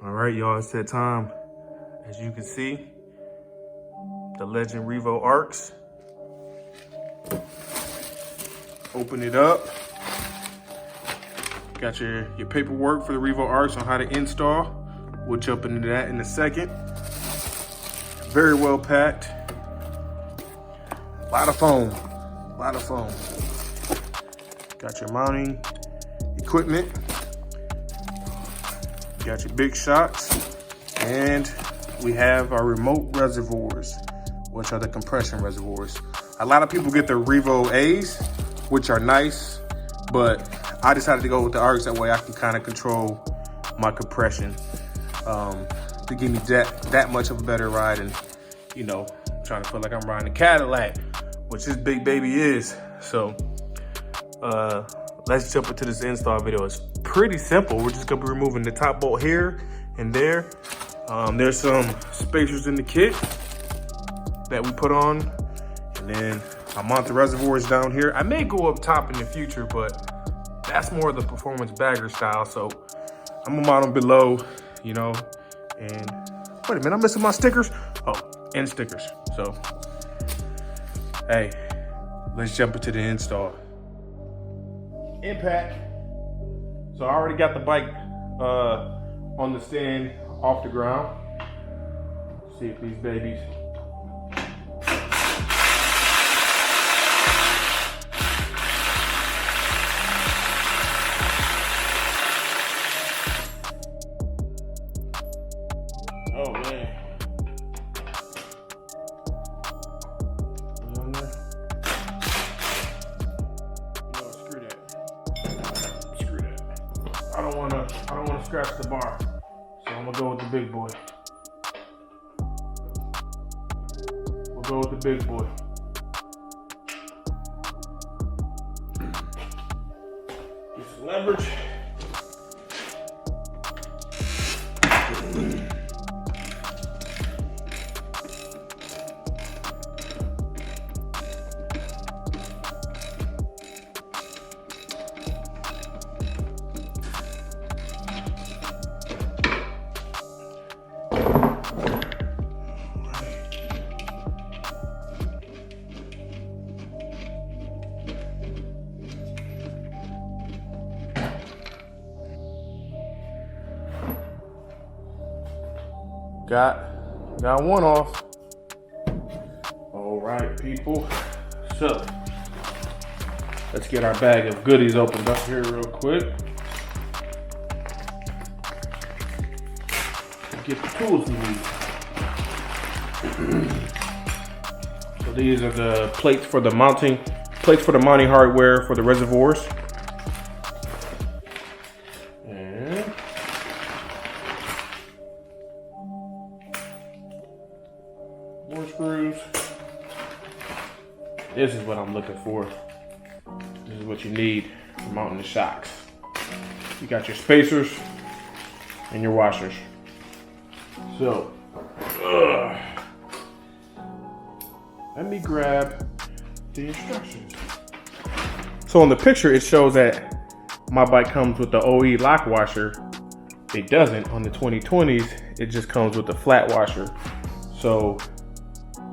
All right, y'all, it's that time. As you can see, the Legend Revo Arcs. Open it up. Got your paperwork for the Revo Arcs on how to install. We'll jump into that in a second. Very well packed. A lot of foam, Got your mounting equipment. Got your big shocks. And we have our remote reservoirs, which are the compression reservoirs. A lot of people get the Revo A's, which are nice, but I decided to go with the Arcs. That way I can kind of control my compression to give me that much of a better ride. And, you know, I'm trying to feel like I'm riding a Cadillac, which this big baby is. So let's jump into this install video. It's pretty simple. We're just gonna be removing the top bolt here and there. There's some spacers in the kit that we put on, and then I mount the reservoirs down here. I may go up top in the future, but that's more of the performance bagger style. So I'm gonna mount them below, you know. And wait a minute, I'm missing my stickers. Oh, and stickers. So, hey, let's jump into the install. Impact. So I already got the bike on the stand off the ground. Let's see if these babies. Oh man. I don't wanna scratch the bar, so I'm gonna go with the big boy. We'll go with the big boy. Get some leverage. Got one off. All right, people. So let's get our bag of goodies opened up here real quick. Get the tools we need. So these are the plates for the mounting hardware for the reservoirs. More screws. This is what I'm looking for. This is what you need for mounting the shocks. You got your spacers and your washers. So, let me grab the instructions. So on the picture, it shows that my bike comes with the OE lock washer. It doesn't on the 2020s. It just comes with the flat washer. So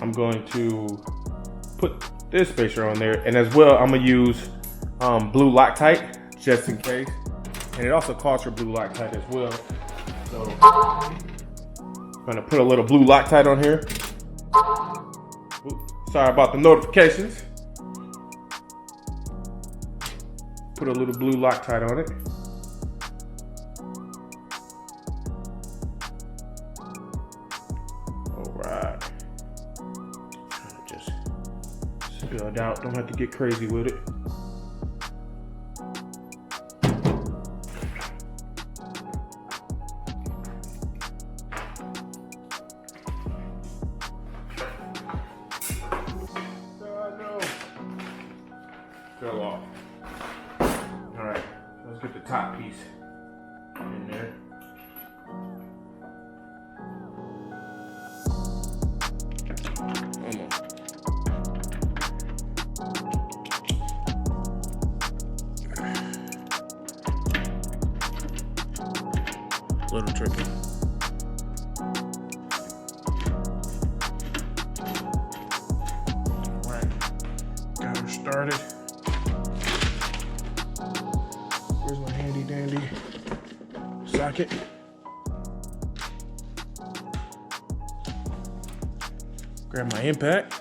I'm going to put this spacer on there, and as well, I'm gonna use blue Loctite just in case. And it also calls for blue Loctite as well. So I'm gonna put a little blue Loctite on here. Oops, sorry about the notifications. Put a little blue Loctite on it. Spilled out, don't have to get crazy with it. No. Fell off. All right, let's get the top piece in there. A little tricky. started. Here's my handy dandy socket. Grab my impact.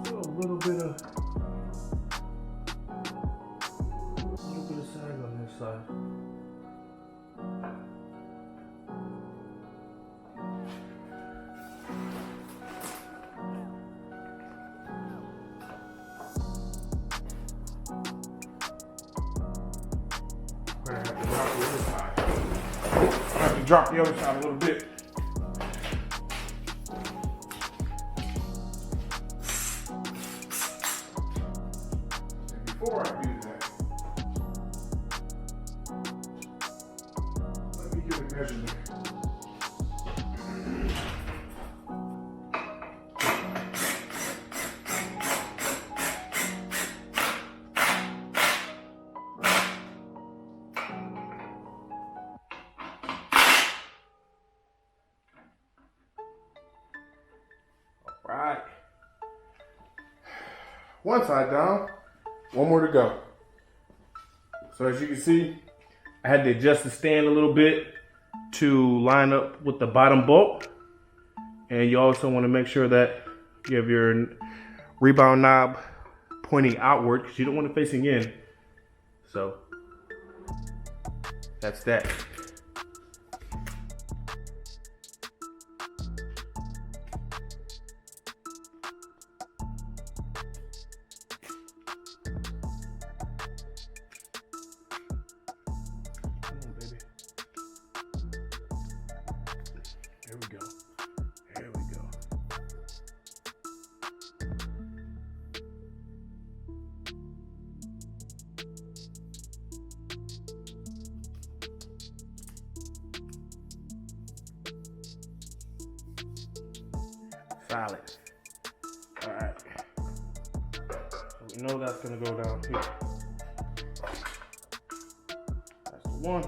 A little bit of sag on this side. We're gonna have to drop the other side a little bit. Before I do that, let me get a measurement. All right. One side down. One more to go. So as you can see, I had to adjust the stand a little bit to line up with the bottom bolt. And you also want to make sure that you have your rebound knob pointing outward because you don't want it facing in. So that's that. There we go. There we go. Solid. All right. So we know that's gonna go down here. That's the one.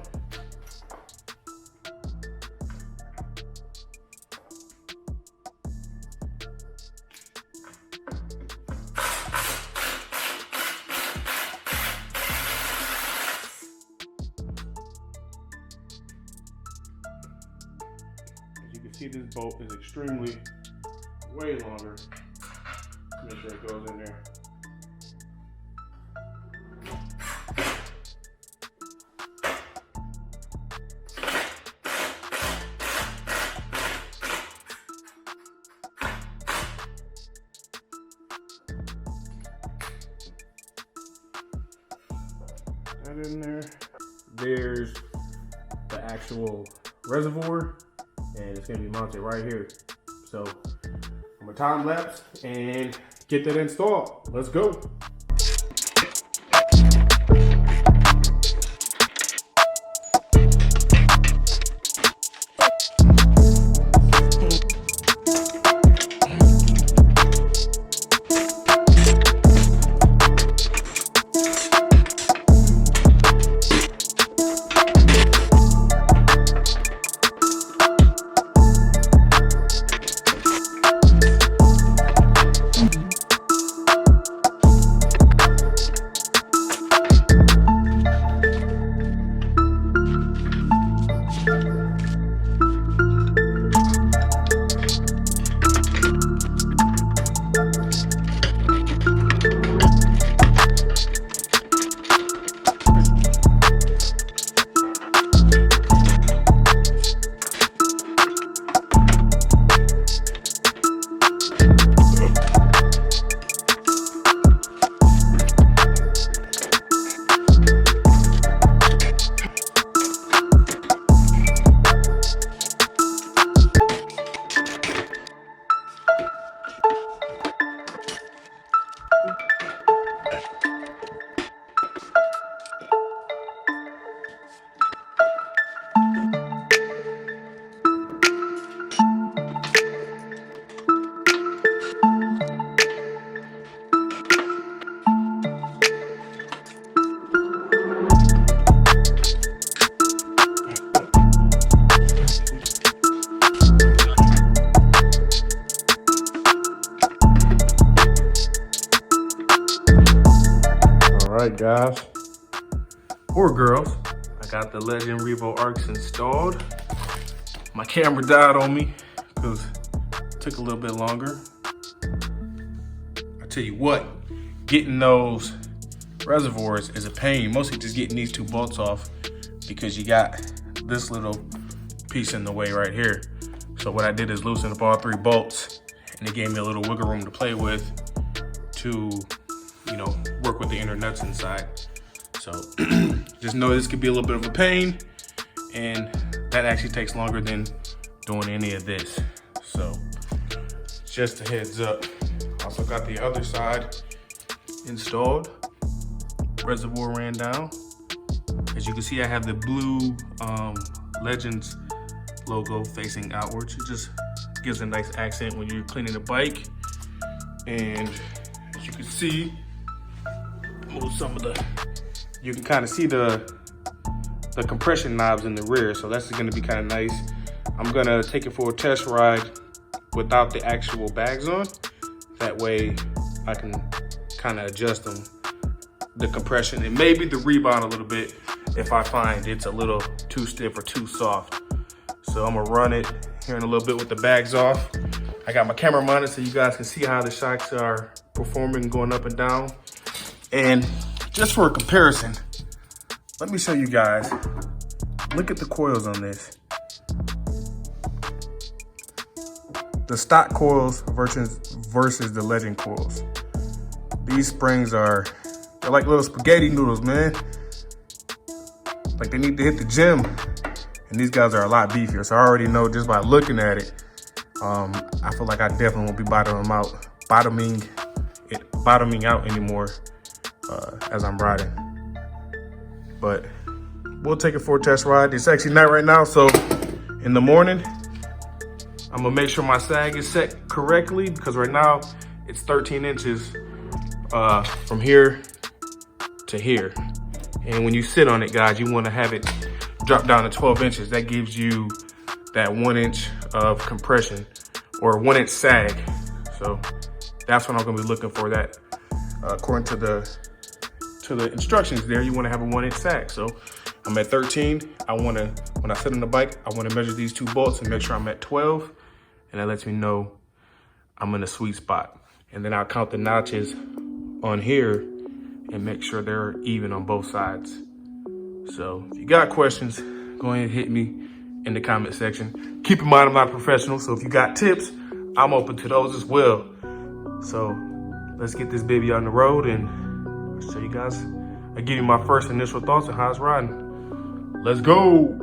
See, this bolt is extremely way longer. Make sure it goes in there. That in there. There's the actual reservoir. And it's gonna be mounted right here. So I'm gonna time lapse and get that installed. Let's go. right, guys, or girls, I got the Legend Revo Arcs installed. My camera died on me because it took a little bit longer. I tell you what, getting those reservoirs is a pain. Mostly just getting these 2 bolts off because you got this little piece in the way right here. So what I did is loosen up all 3 bolts, and it gave me a little wiggle room to play with to, you know, work with the inner nuts inside. So just know this could be a little bit of a pain, and that actually takes longer than doing any of this. So just a heads up. Also got the other side installed. Reservoir ran down. As you can see, I have the blue Legends logo facing outwards. It just gives a nice accent when you're cleaning the bike. And as you can see, move some of the, you can kind of see the compression knobs in the rear, so that's gonna be kind of nice. I'm gonna take it for a test ride without the actual bags on. That way I can kind of adjust them, the compression, and maybe the rebound a little bit if I find it's a little too stiff or too soft. So I'm gonna run it here in a little bit with the bags off. I got my camera mounted so you guys can see how the shocks are performing going up and down. And just for a comparison, let me show you guys. Look at the coils on this. The stock coils versus the Legend coils. These springs they're like little spaghetti noodles, man. Like they need to hit the gym. And these guys are a lot beefier. So I already know just by looking at it, I feel like I definitely won't be bottoming out anymore as I'm riding. But we'll take it for a test ride. It's actually night right now, so in the morning, I'm gonna make sure my sag is set correctly because right now it's 13 inches from here to here. And when you sit on it, guys, you wanna have it drop down to 12 inches. That gives you that 1 inch of compression or 1 inch sag. So that's what I'm gonna be looking for. That according to the instructions there, you wanna have a 1 inch sag. So I'm at 13. When I sit on the bike, I wanna measure these 2 bolts and make sure I'm at 12. And that lets me know I'm in a sweet spot. And then I'll count the notches on here and make sure they're even on both sides. So if you got questions, go ahead and hit me in the comment section. Keep in mind, I'm not a professional, so if you got tips, I'm open to those as well. So let's get this baby on the road and I'll show you guys. I'll give you my first initial thoughts on how it's riding. Let's go.